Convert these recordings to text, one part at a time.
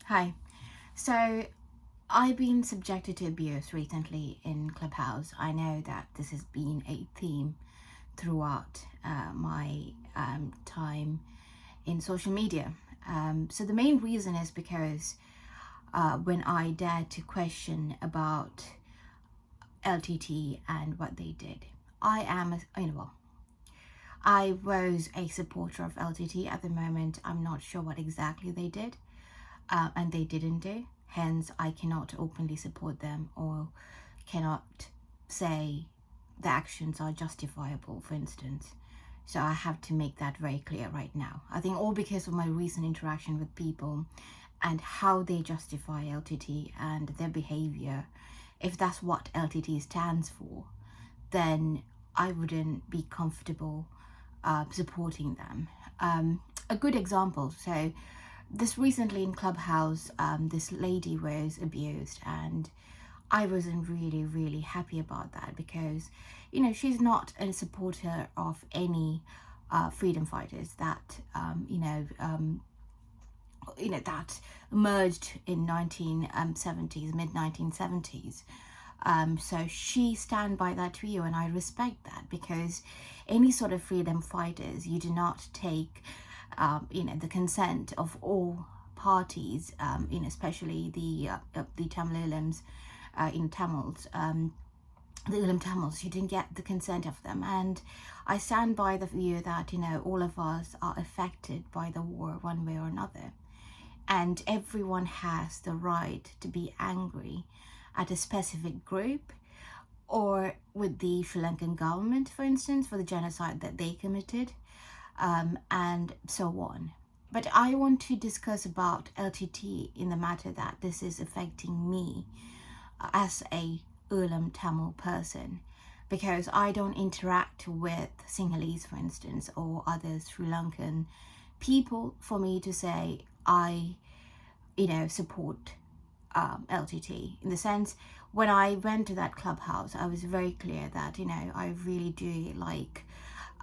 Hi. So I've been subjected to abuse recently in Clubhouse. I know that this has been a theme throughout my time in social media. So the main reason is because when I dared to question about LTT and what they did, I was a supporter of LTT. At the moment, I'm not sure what exactly they did. And they didn't do. Hence, I cannot openly support them or cannot say the actions are justifiable, for instance. So I have to make that very clear right now. I think all because of my recent interaction with people and how they justify LTT and their behavior. If that's what LTT stands for, then I wouldn't be comfortable supporting them. A good example, so this recently in Clubhouse, this lady was abused, and I wasn't really happy about that because, she's not a supporter of any freedom fighters that, that emerged in 1970s, mid 1970s. So she stand by that view, and I respect that because any sort of freedom fighters, you do not take the consent of all parties, especially the Tamil Eelams, Tamils, the Eelam Tamils. You didn't get the consent of them, and I stand by the view that all of us are affected by the war one way or another, and everyone has the right to be angry at a specific group or with the Sri Lankan government, for instance, for the genocide that they committed. And so on. But I want to discuss about LTT in the matter that this is affecting me as a Eelam Tamil person, because I don't interact with Sinhalese, for instance, or other Sri Lankan people for me to say I, support LTT. In the sense, when I went to that clubhouse, I was very clear that, I really do like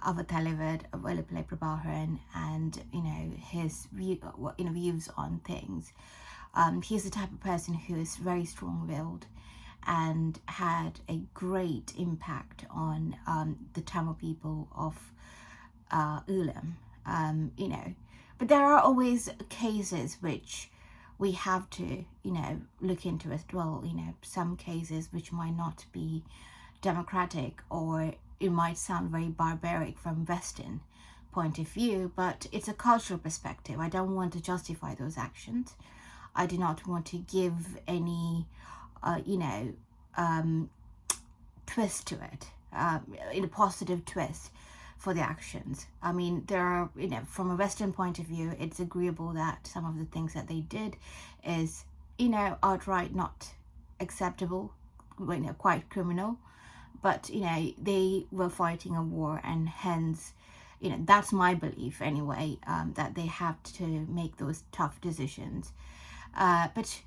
our Talivad, Vellapillai Prabharan, and his views on things. He's the type of person who is very strong-willed and had a great impact on the Tamil people of Eelam. But there are always cases which we have to look into as well. Some cases which might not be democratic, or it might sound very barbaric from Western point of view, but it's a cultural perspective. I don't want to justify those actions. I do not want to give any, twist to it, in a positive twist for the actions. I mean, there are, from a Western point of view, it's agreeable that some of the things that they did is, outright not acceptable, quite criminal. But they were fighting a war, and hence that's my belief anyway, that they have to make those tough decisions. But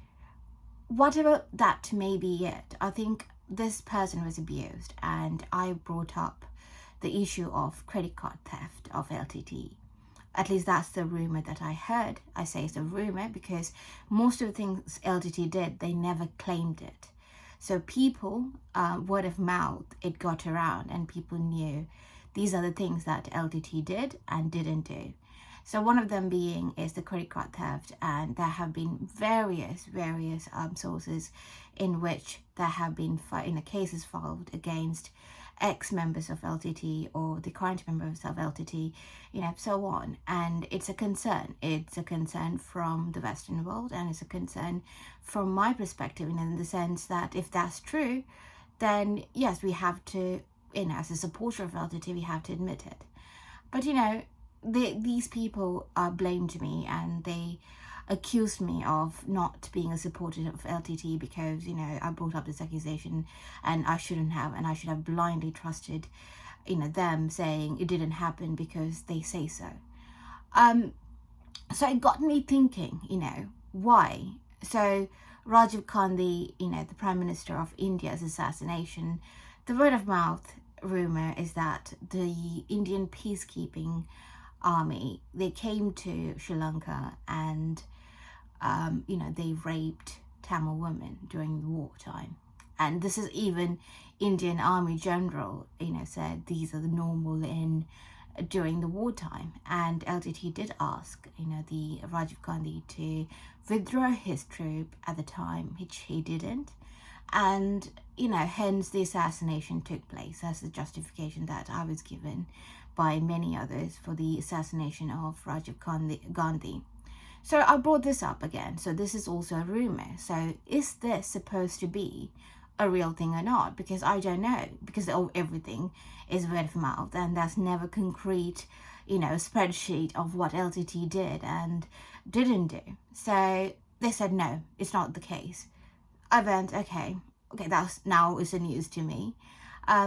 whatever that may be it, I think this person was abused, and I brought up the issue of credit card theft of LTT. At least that's the rumor that I heard. I say it's a rumor because most of the things LTT did, they never claimed it. So people, word of mouth, it got around, and people knew these are the things that LTT did and didn't do. So one of them being is the credit card theft, and there have been various sources in which there have been cases filed against ex-members of LTT or the current members of LTT, so on. And it's a concern. It's a concern from the Western world, and it's a concern from my perspective, in the sense that if that's true, then yes, we have to, as a supporter of LTT, we have to admit it. But, these people blamed me, and they accused me of not being a supporter of LTT because, I brought up this accusation and I shouldn't have, and I should have blindly trusted, them saying it didn't happen because they say so. So it got me thinking, why? So Rajiv Gandhi, the Prime Minister of India's assassination, the word of mouth rumor is that the Indian peacekeeping army, they came to Sri Lanka and they raped Tamil women during the wartime. And this is even Indian Army general, said these are the normal in during the wartime. And LTT did ask, the Rajiv Gandhi to withdraw his troop at the time, which he didn't. And, hence the assassination took place. That's the justification that I was given by many others for the assassination of Rajiv Gandhi. So I brought this up again. So this is also a rumor. So is this supposed to be a real thing or not? Because I don't know, because everything is word of mouth, and there's never concrete, spreadsheet of what LTT did and didn't do. So they said, no, it's not the case. I went, okay, that's now is the news to me.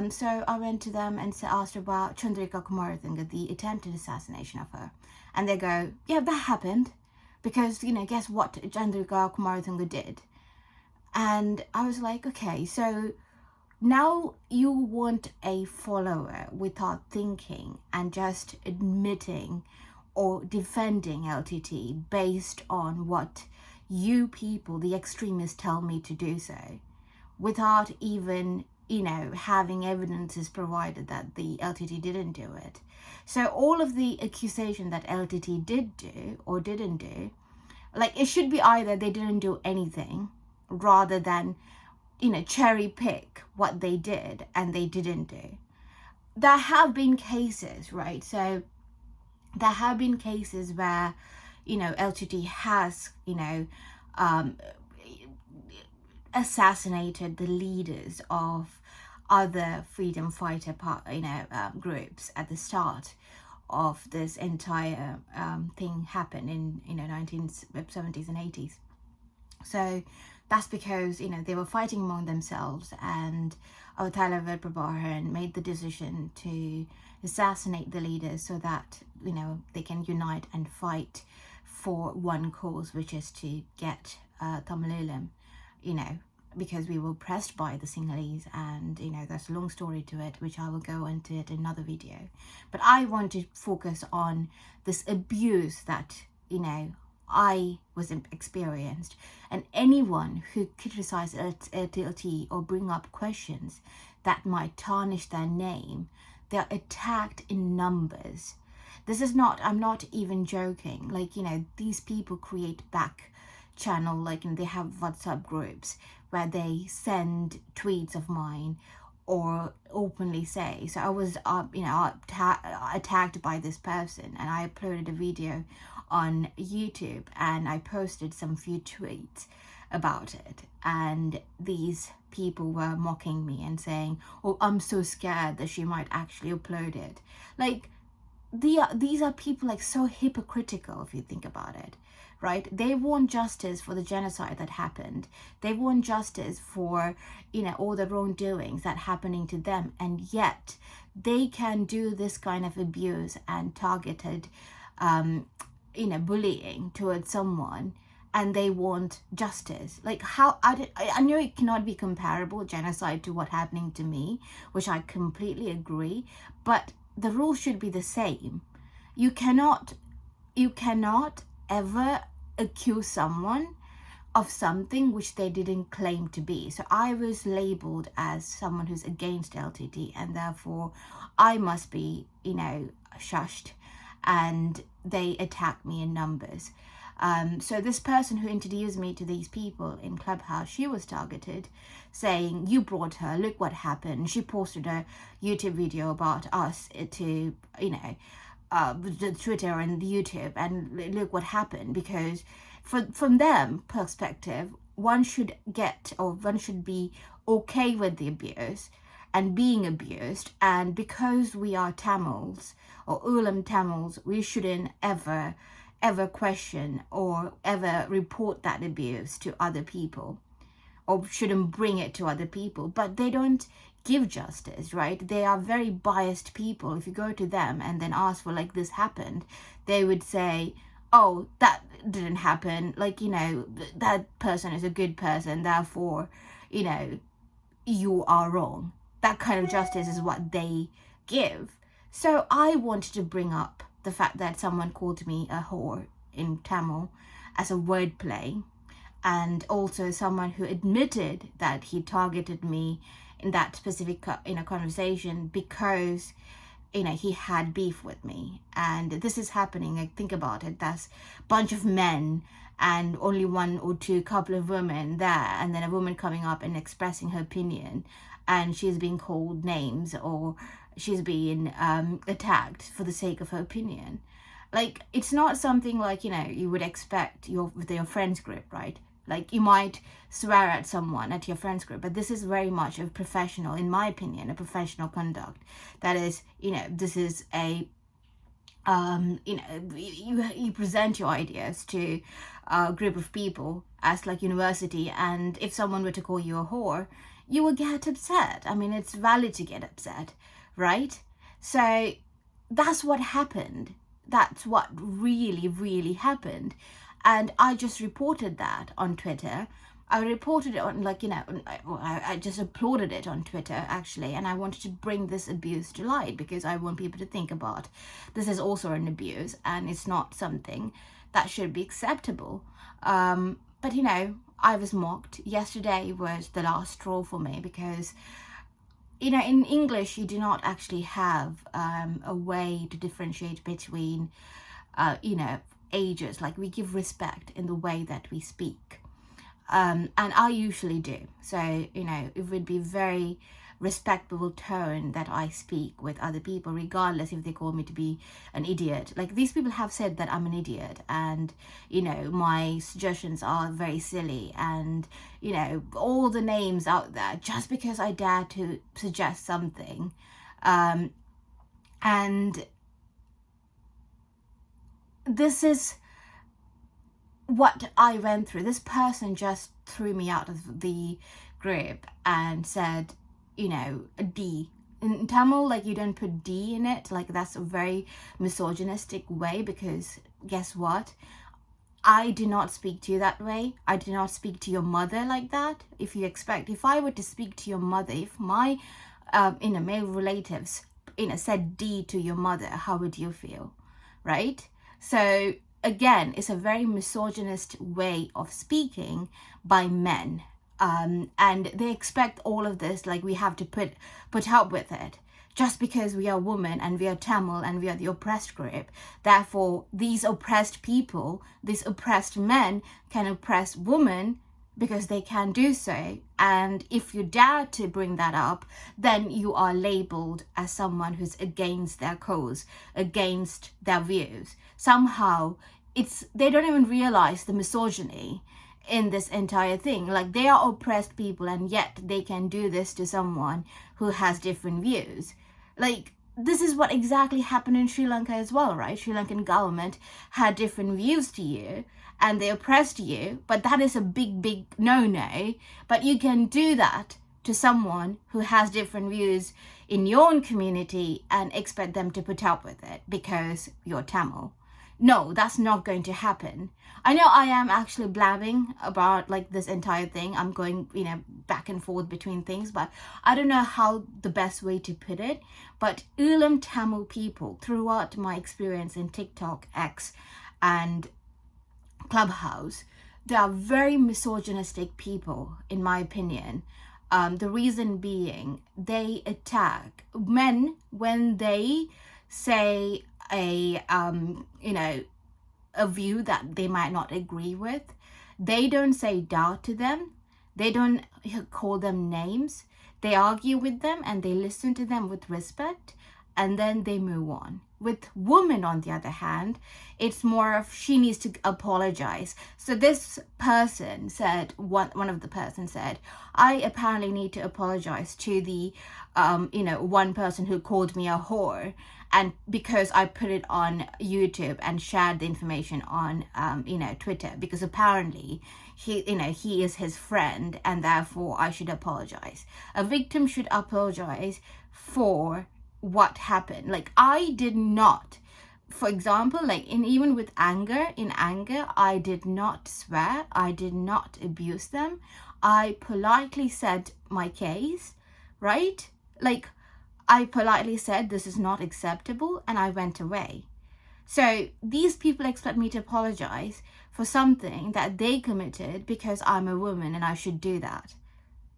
So I went to them and asked about Chandrika Kumaratunga, the attempted assassination of her. And they go, yeah, that happened. Because, guess what Chandrika Kumaratunga did? And I was like, okay, so now you want a follower without thinking and just admitting or defending LTT based on what you people, the extremists, tell me to do so, without even, having evidences provided that the LTT didn't do it. So all of the accusation that LTT did do or didn't do, like, it should be either they didn't do anything rather than, cherry pick what they did and they didn't do. There have been cases, right? So there have been cases where, LTT has, assassinated the leaders of other freedom fighter groups at the start of this entire thing happened in 1970s and 80s. So that's because they were fighting among themselves, and Avthala Prabharan made the decision to assassinate the leaders so that they can unite and fight for one cause, which is to get Tamil Eelam, because we were pressed by the Sinhalese, and there's a long story to it, which I will go into it in another video. But I want to focus on this abuse that I was experienced, and anyone who criticizes LTT or bring up questions that might tarnish their name, they're attacked in numbers. This is not, I'm not even joking. Like, these people create back channel, like, they have WhatsApp groups where they send tweets of mine or openly say. So I was attacked by this person, and I uploaded a video on YouTube and I posted some few tweets about it, and these people were mocking me and saying, oh, I'm so scared that she might actually upload it. Like, these are people like so hypocritical if you think about it, right? They want justice for the genocide that happened. They want justice for all the wrongdoings that happening to them, and yet they can do this kind of abuse and targeted bullying towards someone, and they want justice. Like, how I know it cannot be comparable, genocide, to what happening to me, which I completely agree, but the rule should be the same. You cannot ever accuse someone of something which they didn't claim to be. So I was labeled as someone who's against LTT, and therefore I must be shushed, and they attacked me in numbers. So this person who introduced me to these people in Clubhouse, she was targeted, saying, you brought her, look what happened. She posted a YouTube video about us to the Twitter and YouTube, and look what happened. Because from their perspective, one should be okay with the abuse and being abused, and because we are Tamils or Eelam Tamils, we shouldn't ever question or ever report that abuse to other people, or shouldn't bring it to other people. But they don't give justice, right? They are very biased people. If you go to them and then ask for, like, this happened, they would say, oh, that didn't happen, like, that person is a good person, therefore you are wrong. That kind of justice is what they give. So I wanted to bring up the fact that someone called me a whore in Tamil, as a wordplay, and also someone who admitted that he targeted me in that specific conversation because he had beef with me. And this is happening, like, think about it, there's a bunch of men and only one or two couple of women there, and then a woman coming up and expressing her opinion, and she's being called names or she's being attacked for the sake of her opinion. Like, it's not something like you would expect with your friends group, right? Like, you might swear at someone at your friends group, but this is very much a professional, in my opinion, a professional conduct. That is, this is a, you present your ideas to a group of people as like university, and if someone were to call you a whore, you will get upset. I mean, it's valid to get upset, right? So that's what happened. That's what really, really happened. And I just reported that on Twitter. I reported it on, I just uploaded it on Twitter, actually. And I wanted to bring this abuse to light because I want people to think about this is also an abuse and it's not something that should be acceptable. But, I was mocked. Yesterday was the last straw for me because, in English, you do not actually have a way to differentiate between, ages. Like, we give respect in the way that we speak, and I usually do. So it would be very respectable tone that I speak with other people, regardless if they call me to be an idiot. Like, these people have said that I'm an idiot, and my suggestions are very silly, and all the names out there, just because I dare to suggest something. And this is what I went through. This person just threw me out of the group and said, a D. In Tamil, like, you don't put D in it. Like, that's a very misogynistic way, because guess what? I do not speak to you that way. I do not speak to your mother like that. If I were to speak to your mother, if my male relatives said D to your mother, how would you feel, right? So again, it's a very misogynist way of speaking by men, and they expect all of this, like, we have to put up with it just because we are women and we are Tamil and we are the oppressed group. Therefore, these oppressed people, these oppressed men, can oppress women because they can do so. And if you dare to bring that up, then you are labeled as someone who's against their cause, against their views. Somehow, they don't even realize the misogyny in this entire thing. Like, they are oppressed people, and yet they can do this to someone who has different views. Like, this is what exactly happened in Sri Lanka as well, right? Sri Lankan government had different views to you, and they oppressed you, but that is a big no-no. But you can do that to someone who has different views in your own community and expect them to put up with it because you're Tamil. No, that's not going to happen. I know I am actually blabbing about, like, this entire thing. I'm going, back and forth between things, but I don't know how the best way to put it. But Eelam Tamil people, throughout my experience in TikTok, X, and Clubhouse, they are very misogynistic people, in my opinion. The reason being, they attack men when they say a view that they might not agree with. They don't say da to them. They don't call them names. They argue with them and they listen to them with respect, and then they move on. With women, on the other hand, it's more of she needs to apologize. So this person said, one of the person said, I apparently need to apologize to the one person who called me a whore, and because I put it on YouTube and shared the information on Twitter, because apparently he is his friend, and therefore I should apologize. A victim should apologize for what happened. Like, I did not, for example, like, even with anger, I did not swear, I did not abuse them. I politely said my case, right? Like, I politely said this is not acceptable, and I went away. So these people expect me to apologize for something that they committed because I'm a woman and I should do that.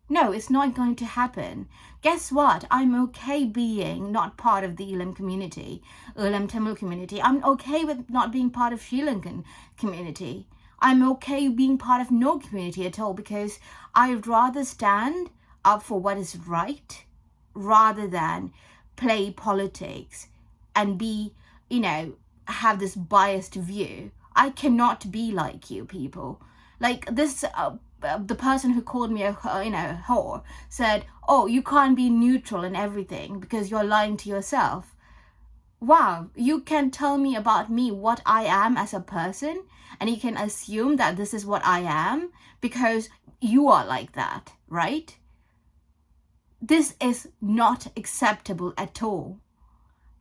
No, it's not going to happen. Guess what? I'm okay being not part of the Eelam community, Eelam Tamil community. I'm okay with not being part of Sri Lankan community. I'm okay being part of no community at all, because I'd rather stand up for what is right rather than play politics and be, have this biased view. I cannot be like you people. Like this, the person who called me a whore said, oh, you can't be neutral in everything because you're lying to yourself. Wow, you can tell me about me what I am as a person, and you can assume that this is what I am because you are like that, right? This is not acceptable at all.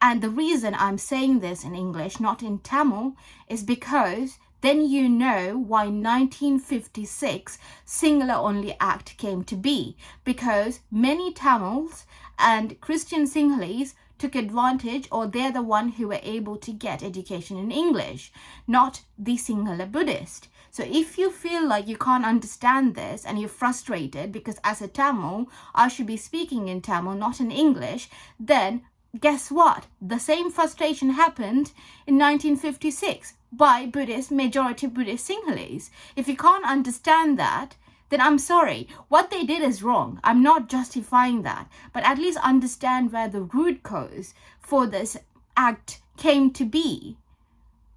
And the reason I'm saying this in English, not in Tamil, is because then you know why 1956 Sinhala Only Act came to be. Because many Tamils and Christian Sinhalese took advantage, or they're the one who were able to get education in English, not the Sinhala Buddhist. So if you feel like you can't understand this and you're frustrated because as a Tamil, I should be speaking in Tamil, not in English, then guess what? The same frustration happened in 1956 by majority Buddhist Sinhalese. If you can't understand that, then I'm sorry. What they did is wrong. I'm not justifying that. But at least understand where the root cause for this act came to be.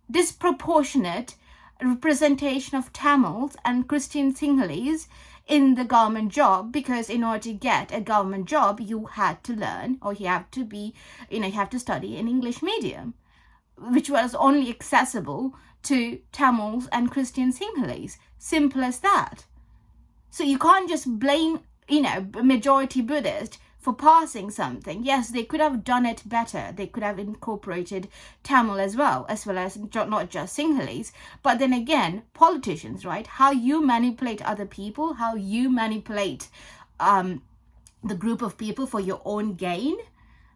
Disproportionate representation of Tamils and Christian Sinhalese in the government job, because in order to get a government job, you had to learn, or you have to be, you have to study in English medium, which was only accessible to Tamils and Christian Sinhalese. Simple as that. So you can't just blame, majority Buddhist for passing something. Yes, they could have done it better. They could have incorporated Tamil as well as not just Sinhalese. But then again, politicians, right? How you manipulate other people, how you manipulate the group of people for your own gain,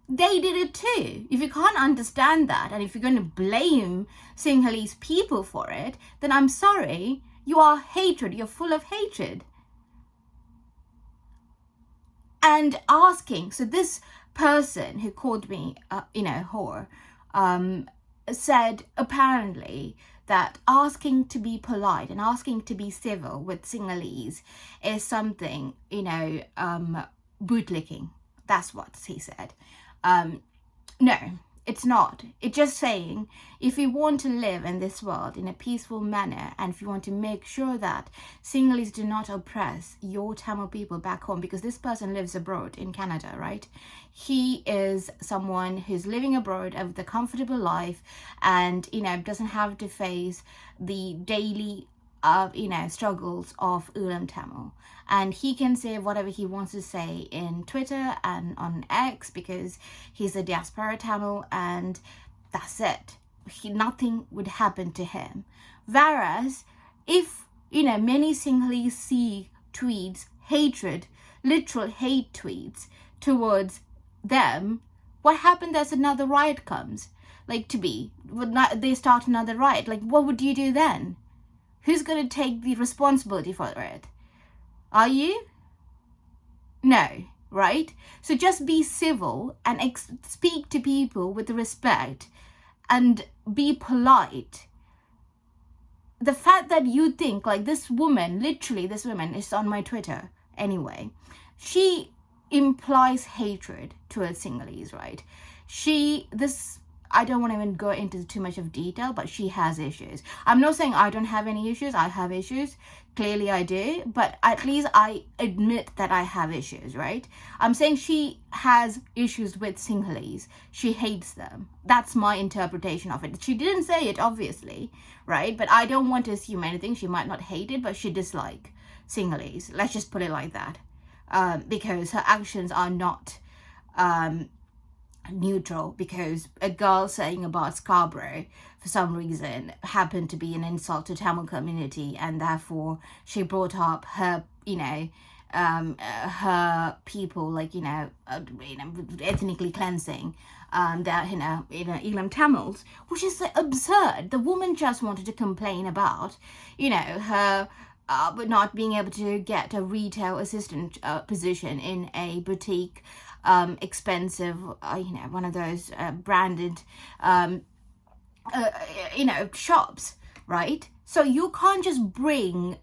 they did it too. If you can't understand that, and if you're going to blame Sinhalese people for it, then I'm sorry, you are hatred. You're full of hatred. And asking, so this person who called me, whore, said apparently that asking to be polite and asking to be civil with Sinhalese is something, bootlicking. That's what he said. No, it's not. It's just saying, if you want to live in this world in a peaceful manner, and if you want to make sure that Sinhalese do not oppress your Tamil people back home, because this person lives abroad in Canada, right? He is someone who's living abroad with a comfortable life and, doesn't have to face the daily struggles of Eelam Tamil, and he can say whatever he wants to say in Twitter and on X because he's a diaspora Tamil, and that's it. Nothing would happen to him. Whereas if many Sinhalese see tweets, hatred, literal hate tweets towards them, what happened? There's another riot comes, they start another riot. What would you do then? Who's going to take the responsibility for it? Are you? No, right? So just be civil and speak to people with respect and be polite. The fact that you think this woman, literally this woman is on my Twitter anyway, she implies hatred towards Sinhalese, right? I don't want to even go into too much of detail, but she has issues. I'm not saying I don't have any issues. I have issues. Clearly I do. But at least I admit that I have issues, right? I'm saying she has issues with Sinhalese. She hates them. That's my interpretation of it. She didn't say it, obviously, right? But I don't want to assume anything. She might not hate it, but she dislike Sinhalese. Let's just put it like that. Because her actions are not neutral, because a girl saying about Scarborough for some reason happened to be an insult to Tamil community, and therefore she brought up her her people, like, ethnically cleansing that, Eelam Tamils, which is like absurd. The woman just wanted to complain about, her not being able to get a retail assistant position in a boutique, expensive, one of those branded, shops, right? So you can't just bring,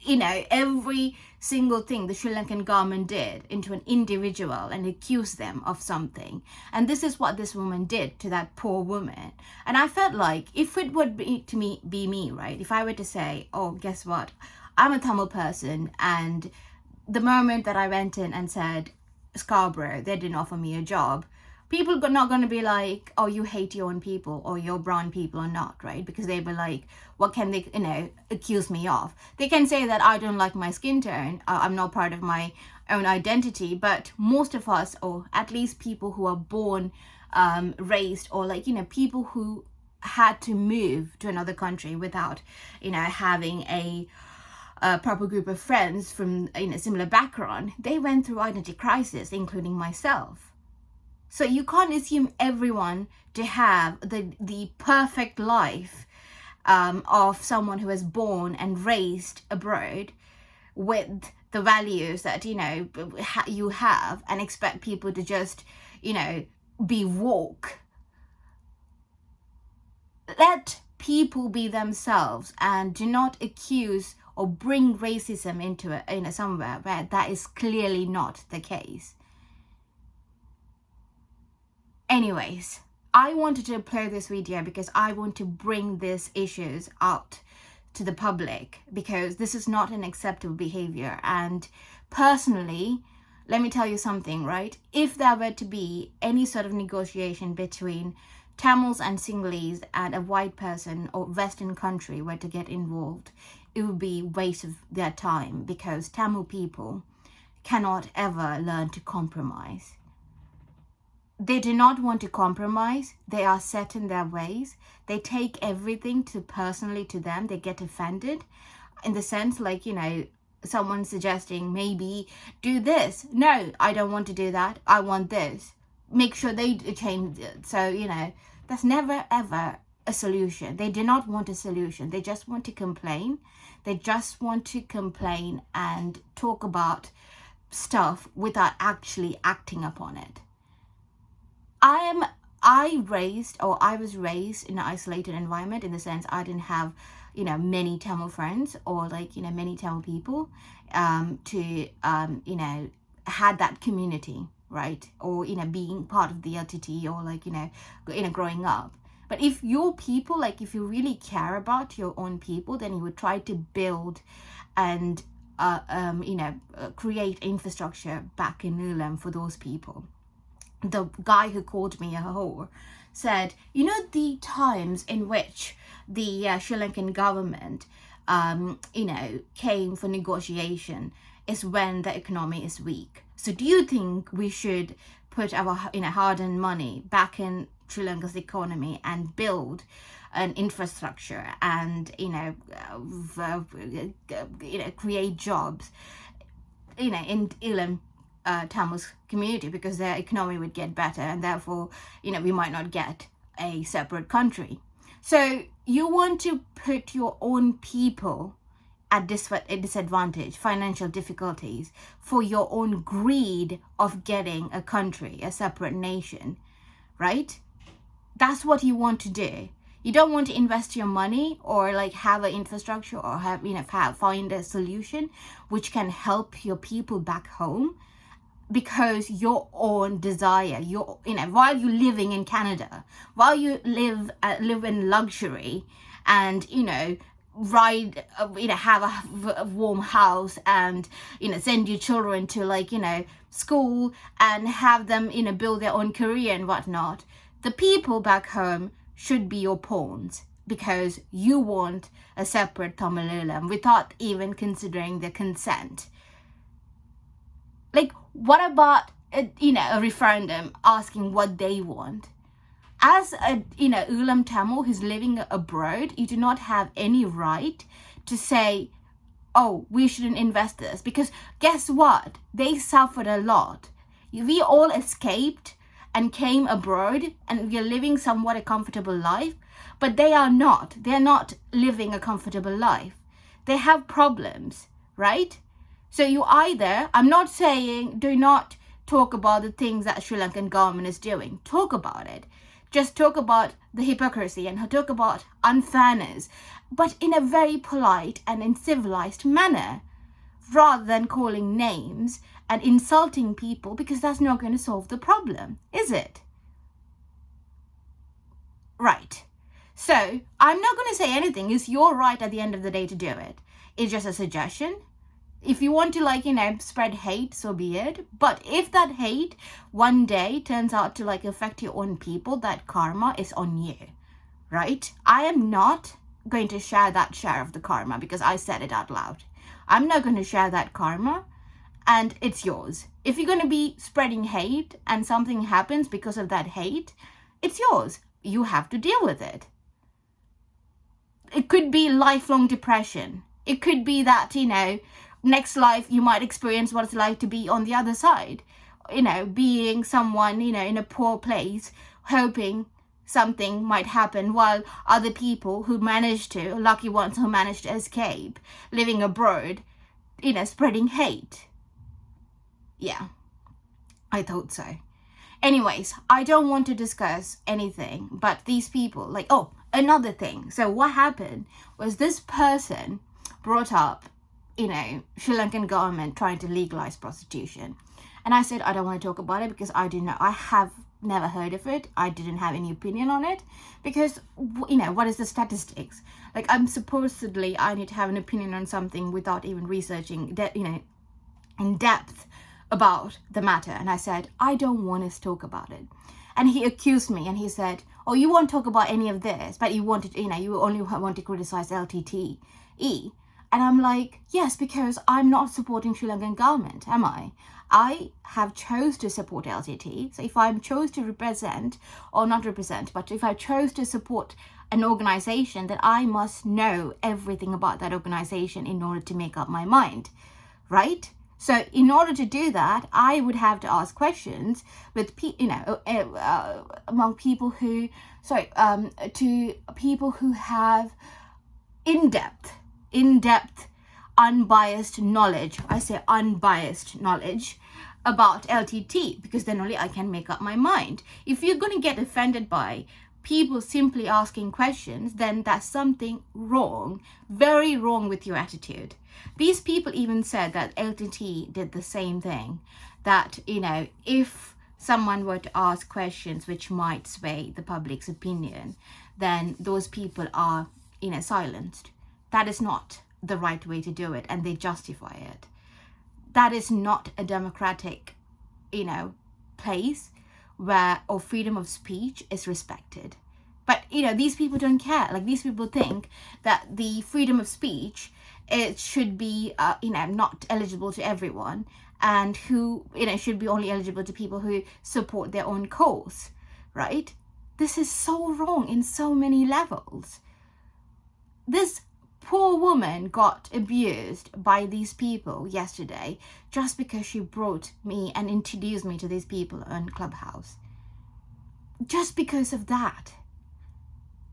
every single thing the Sri Lankan government did into an individual and accuse them of something. And this is what this woman did to that poor woman. And I felt like, if it would be me, right? If I were to say, oh, guess what? I'm a Tamil person, and the moment that I went in and said, Scarborough, they didn't offer me a job, people are not going to be like, oh, you hate your own people or your brown people or not, right? Because they were like, what can they, accuse me of? They can say that I don't like my skin tone, I'm not part of my own identity, but most of us, or at least people who are born, raised, or like, people who had to move to another country without, having a proper group of friends from similar background, they went through identity crisis, including myself. So you can't assume everyone to have the perfect life of someone who is born and raised abroad with the values that you have, and expect people to just be woke. Let people be themselves, and do not accuse or bring racism into it, somewhere where that is clearly not the case. Anyways, I wanted to play this video because I want to bring these issues out to the public, because this is not an acceptable behavior. And personally, let me tell you something, right? If there were to be any sort of negotiation between Tamils and Sinhalese, and a white person or Western country were to get involved, it would be a waste of their time, because Tamil people cannot ever learn to compromise. They do not want to compromise. They are set in their ways. They take everything personally to them. They get offended, in the sense, like, someone suggesting maybe do this. No, I don't want to do that. I want this. Make sure they change it. So, that's never ever a solution. They do not want a solution. They just want to complain. They just want to complain and talk about stuff without actually acting upon it. I was raised in an isolated environment, in the sense I didn't have, many Tamil friends, or like, many Tamil people to, had that community, right? Or, being part of the LTT, or like, growing up. But if your people, like, if you really care about your own people, then you would try to build and, create infrastructure back in Eelam for those people. The guy who called me a whore said, the times in which the Sri Lankan government, came for negotiation is when the economy is weak. So do you think we should put our, hard-earned money back in Sri Lanka's economy and build an infrastructure and, create jobs, in Eelam, Tamil's community, because their economy would get better, and therefore, we might not get a separate country. So you want to put your own people at a disadvantage, financial difficulties, for your own greed of getting a country, a separate nation, right? That's what you want to do. You don't want to invest your money, or like have an infrastructure, or find a solution which can help your people back home, because your own desire, while you're living in Canada, while you live in luxury, and ride, have a warm house, and send your children to school, and have them build their own career and whatnot, the people back home should be your pawns, because you want a separate Tamil Eelam without even considering the consent. Like, what about a referendum asking what they want? As a Eelam Tamil who's living abroad, you do not have any right to say, oh, we shouldn't invest this, because guess what? They suffered a lot. We all escaped and came abroad, and we are living somewhat a comfortable life, but they are not. They're not living a comfortable life. They have problems, right? So you either, I'm not saying do not talk about the things that Sri Lankan government is doing. Talk about it. Just talk about the hypocrisy and talk about unfairness, but in a very polite and in civilized manner, rather than calling names and insulting people, because that's not going to solve the problem, is it? Right. So I'm not going to say anything. It's your right at the end of the day to do it. It's just a suggestion. If you want to spread hate, so be it. But if that hate one day turns out to affect your own people, that karma is on you, right? I am not going to share that share of the karma because I said it out loud. I'm not going to share that karma, and it's yours. If you're going to be spreading hate and something happens because of that hate, it's yours. You have to deal with it. It could be lifelong depression. It could be that, next life you might experience what it's like to be on the other side, being someone, in a poor place, hoping something might happen, while other people who lucky ones who managed to escape, living abroad, spreading hate. Yeah, I thought so. Anyways, I don't want to discuss anything, but these people, another thing. So what happened was this person brought up, Sri Lankan government trying to legalize prostitution. And I said, I don't want to talk about it because I have never heard of it. I didn't have any opinion on it because, what is the statistics? I need to have an opinion on something without even researching that, in depth about the matter. And I said, I don't want to talk about it. And he accused me and he said, oh, you won't talk about any of this, but you only want to criticize LTTE. And I'm like, yes, because I'm not supporting Sri Lankan government, am I? I have chose to support LTT. So if I chose to represent, or not represent, but if I chose to support an organization, then I must know everything about that organization in order to make up my mind, right? So in order to do that, I would have to ask questions with, among people who, to people who have in-depth, unbiased knowledge. I say unbiased knowledge about LTT, because then only I can make up my mind. If you're going to get offended by people simply asking questions, then that's something wrong, very wrong with your attitude. These people even said that LTT did the same thing, that, if someone were to ask questions which might sway the public's opinion, then those people are, silenced. That is not the right way to do it, and they justify it. That is not a democratic, place where freedom of speech is respected. But, these people don't care. These people think that the freedom of speech, it should be, not eligible to everyone, and who, should be only eligible to people who support their own cause, right? This is so wrong in so many levels. This poor woman got abused by these people yesterday just because she brought me and introduced me to these people on Clubhouse. Just because of that.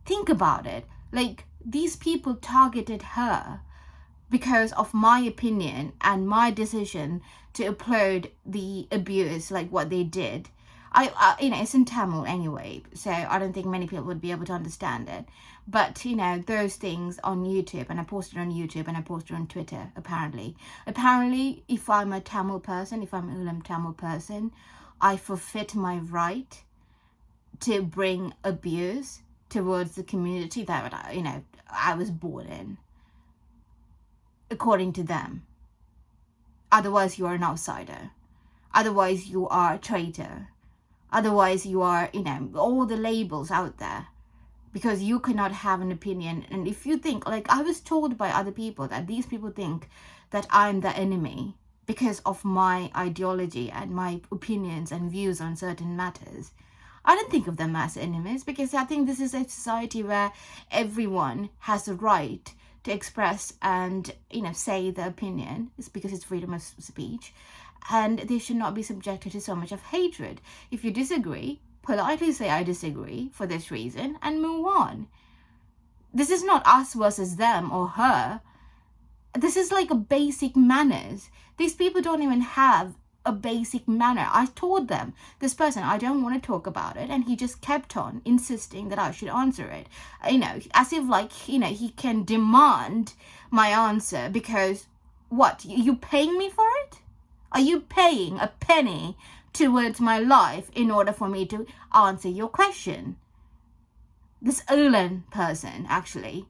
Think about it. These people targeted her because of my opinion and my decision to upload the abuse, what they did. It's in Tamil anyway, so I don't think many people would be able to understand it. But, those things on YouTube, and I posted on YouTube and I posted on Twitter, apparently. Apparently, if I'm a Tamil person, if I'm an Eelam Tamil person, I forfeit my right to bring abuse towards the community that, I was born in, according to them. Otherwise, you are an outsider. Otherwise, you are a traitor. Otherwise, you are, all the labels out there, because you cannot have an opinion. And if you think, I was told by other people that these people think that I'm the enemy because of my ideology and my opinions and views on certain matters. I don't think of them as enemies, because I think this is a society where everyone has the right to express and, say the opinion. It's because it's freedom of speech. And they should not be subjected to so much of hatred. If you disagree, politely say, I disagree for this reason, and move on. This is not us versus them or her. This is like a basic manners. These people don't even have a basic manner. I told them, this person, I don't want to talk about it, and he just kept on insisting that I should answer it, as if like, he can demand my answer because what, you paying me for it? Are you paying a penny towards my life in order for me to answer your question? This Eelam person, actually.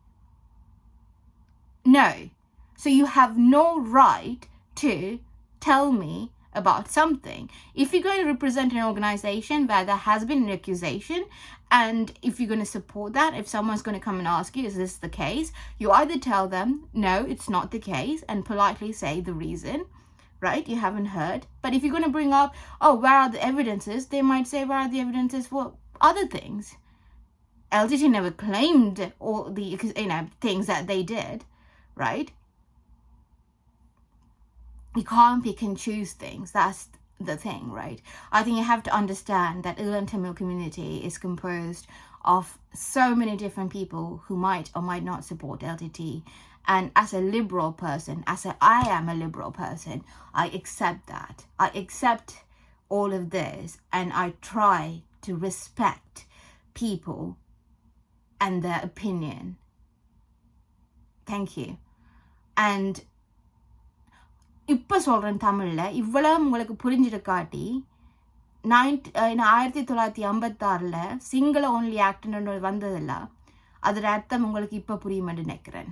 No. So you have no right to tell me about something. If you're going to represent an organization where there has been an accusation, and if you're going to support that, if someone's going to come and ask you, is this the case? You either tell them, no, it's not the case, and politely say the reason, right? You haven't heard. But if you're going to bring up, oh, where are the evidences? They might say, where are the evidences for other things? LTT never claimed all the, things that they did, right? You can't pick and choose things. That's the thing, right? I think you have to understand that Eelam Tamil community is composed of so many different people who might or might not support LTT. And as a liberal person, I am a liberal person, I accept that. I accept all of this, and I try to respect people and their opinion. Thank you. And இப்போ சொல்கிறேன் தமிழில், இவ்வளோ உங்களுக்கு புரிஞ்சிருக்காட்டி 1956 Sinhala only ஆக்ட்னு வந்ததில்ல, அதோட அர்த்தம் உங்களுக்கு இப்போ புரியுமென்று நினைக்கிறேன்.